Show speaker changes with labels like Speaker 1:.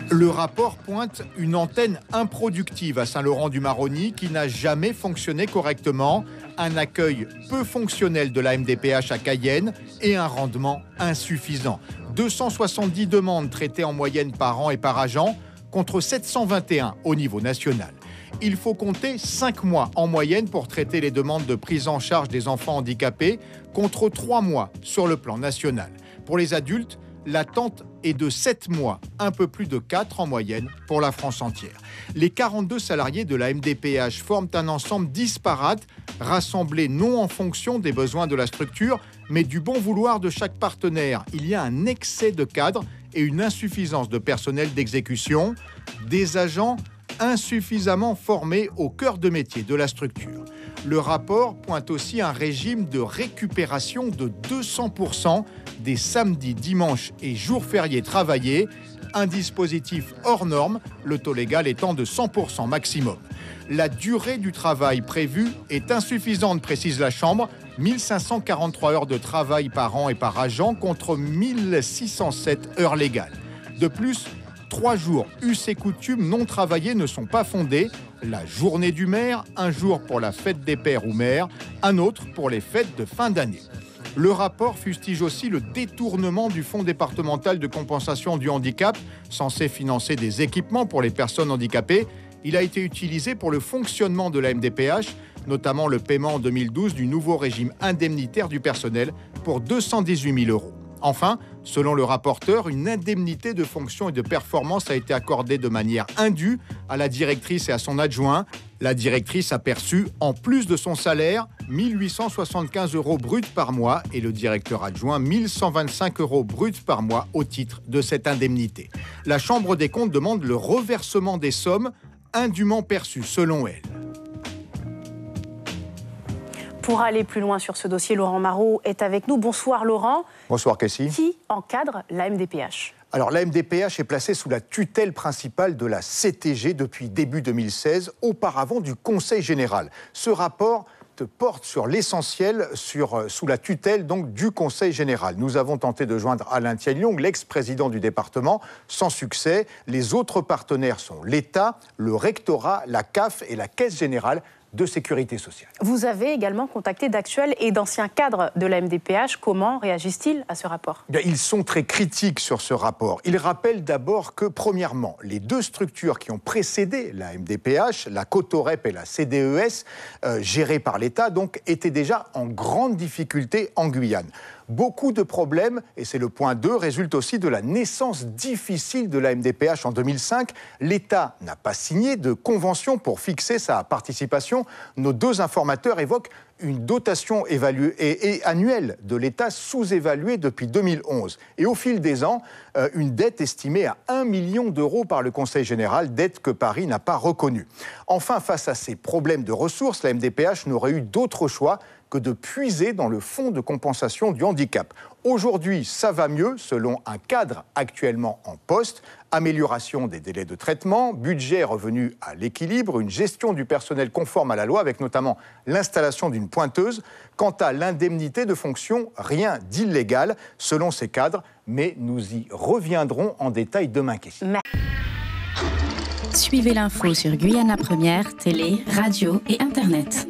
Speaker 1: Le rapport pointe une antenne improductive à Saint-Laurent-du-Maroni qui n'a jamais fonctionné correctement, un accueil peu fonctionnel de la MDPH à Cayenne et un rendement insuffisant. 270 demandes traitées en moyenne par an et par agent contre 721 au niveau national. Il faut compter 5 mois en moyenne pour traiter les demandes de prise en charge des enfants handicapés contre 3 mois sur le plan national. Pour les adultes, l'attente est de 7 mois, un peu plus de 4 en moyenne pour la France entière. Les 42 salariés de la MDPH forment un ensemble disparate, rassemblé non en fonction des besoins de la structure, mais du bon vouloir de chaque partenaire. Il y a un excès de cadres et une insuffisance de personnel d'exécution, des agents insuffisamment formés au cœur de métier de la structure. Le rapport pointe aussi un régime de récupération de 200% des samedis, dimanches et jours fériés travaillés, un dispositif hors norme, le taux légal étant de 100% maximum. La durée du travail prévue est insuffisante, précise la Chambre, 1543 heures de travail par an et par agent contre 1607 heures légales. De plus, 3 jours us et coutumes non travaillés ne sont pas fondés. La journée du maire, un jour pour la fête des pères ou mères, un autre pour les fêtes de fin d'année. Le rapport fustige aussi le détournement du Fonds départemental de compensation du handicap, censé financer des équipements pour les personnes handicapées. Il a été utilisé pour le fonctionnement de la MDPH, notamment le paiement en 2012 du nouveau régime indemnitaire du personnel pour 218 000 euros. Enfin, selon le rapporteur, une indemnité de fonction et de performance a été accordée de manière indue à la directrice et à son adjoint. La directrice a perçu, en plus de son salaire, 1 875 euros bruts par mois et le directeur adjoint 1 125 euros bruts par mois au titre de cette indemnité. La Chambre des comptes demande le reversement des sommes indûment perçues, selon elle.
Speaker 2: Pour aller plus loin sur ce dossier, Laurent Marot est avec nous. Bonsoir Laurent.
Speaker 1: Bonsoir Cassie.
Speaker 2: Qui encadre la MDPH ?
Speaker 1: Alors la MDPH est placée sous la tutelle principale de la CTG depuis début 2016, auparavant du Conseil général. Ce rapport porte sur l'essentiel sous la tutelle donc du Conseil général. Nous avons tenté de joindre Alain Thiagne-Long, l'ex-président du département, sans succès. Les autres partenaires sont l'État, le rectorat, la CAF et la Caisse générale de sécurité sociale.
Speaker 2: Vous avez également contacté d'actuels et d'anciens cadres de la MDPH. Comment réagissent-ils à ce rapport ?
Speaker 1: Ils sont très critiques sur ce rapport. Ils rappellent d'abord que, premièrement, les 2 structures qui ont précédé la MDPH, la Cotorep et la CDES, gérées par l'État, donc, étaient déjà en grande difficulté en Guyane. Beaucoup de problèmes, et c'est le point 2, résultent aussi de la naissance difficile de la MDPH en 2005. L'État n'a pas signé de convention pour fixer sa participation. Nos 2 informateurs évoquent une dotation annuelle de l'État sous-évaluée depuis 2011. Et au fil des ans, une dette estimée à 1 million d'euros par le Conseil général, dette que Paris n'a pas reconnue. Enfin, face à ces problèmes de ressources, la MDPH n'aurait eu d'autre choix que de puiser dans le fonds de compensation du handicap. Aujourd'hui, ça va mieux, selon un cadre actuellement en poste. Amélioration des délais de traitement, budget revenu à l'équilibre, une gestion du personnel conforme à la loi, avec notamment l'installation d'une pointeuse. Quant à l'indemnité de fonction, rien d'illégal, selon ces cadres, mais nous y reviendrons en détail demain.
Speaker 3: Suivez l'info sur Guyana Première, télé, radio et Internet.